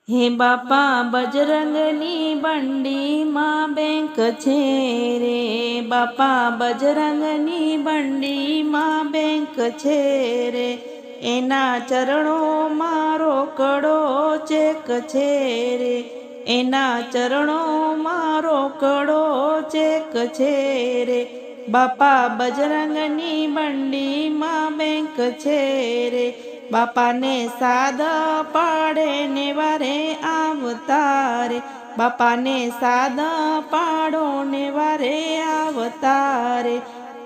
હે બાપા બજરંગની બંડીમાં બેંક છે રે, બાપા બજરંગની બંડીમાં બેંક છે રે, એના ચરણોમાં રોકડો ચેક છે રે, એના ચરણોમાં રોકડો ચેક છે રે, બાપા બજરંગની બંડીમાં બેંક છે રે, બાપાને સાદ પાડે ને વારે આવતારે, બાપાને સાદ પાડો ને વારે આવતારે,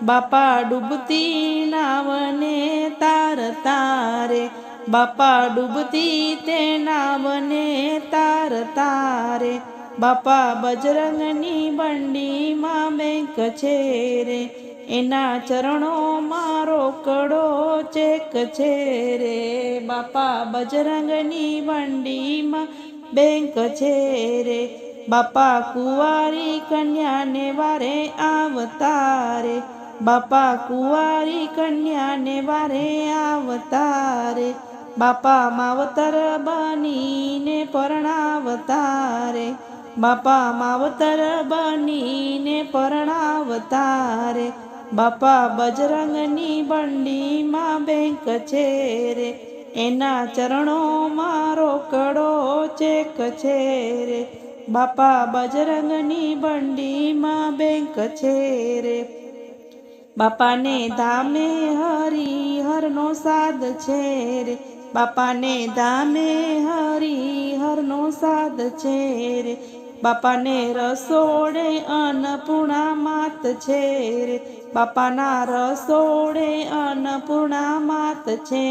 બાપા ડૂબતી નાવને તારતારે, બાપા ડૂબતી તે નાવને તારતારે, બાપા બજરંગની બંડીમાં બેંક છે રે, એના ચરણોમાં રોકડો ચેક છે રે, બાપા બજરંગની બંડીમાં બેંક છે રે, બાપા કુંવારી કન્યાને વારે આવતારે, બાપા કુંવારી કન્યાને વારે આવતારે, બાપા માવતર બનીને પરણાવતારે, બાપા માવતર બનીને પરણાવતારે, બાપા બજરંગની બંડીમાં બેંક છે રે, એના ચરણોમાં રોકડો ચેક છે રે, બાપા બજરંગની બંડીમાં બેંક છે રે, બાપાને ધામે હરિહરનો સાદ છે રે, બાપાને ધામે હરિહરનો સાદ છે રે, બાપાને રસોડે અન્નપૂર્ણા માત છે રે, બાપાના રસોડે અન્નપૂર્ણા માત છે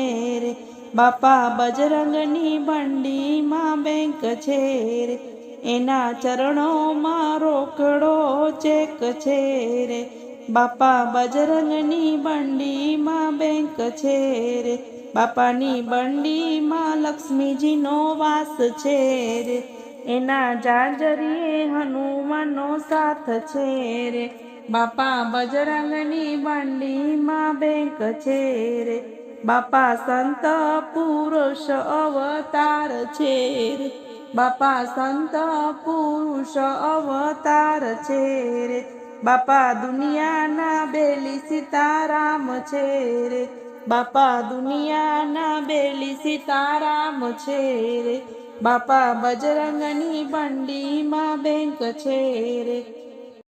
રે, બાપા બજરંગની બંડીમાં બેંક છે રે, એના ચરણોમાં રોકડો ચેક છે રે, બાપા બજરંગની બંડીમાં બેંક છે રે, બાપાની બંડીમાં લક્ષ્મીજીનો વાસ છે રે, એના જાજરીએ હનુમાનનો સાથ છે રે, બાપા બજરંગની બંડીમાં બેંક છે રે, બાપા સંત પુરુષ અવતાર છે રે, બાપા સંત પુરુષ અવતાર છે રે, બાપા દુનિયાના બેલી સીતારામ છે રે, બાપા દુનિયાના બેલી સીતારામ છે રે, બાપા બજરંગની બંડીમાં બેંક છે રે,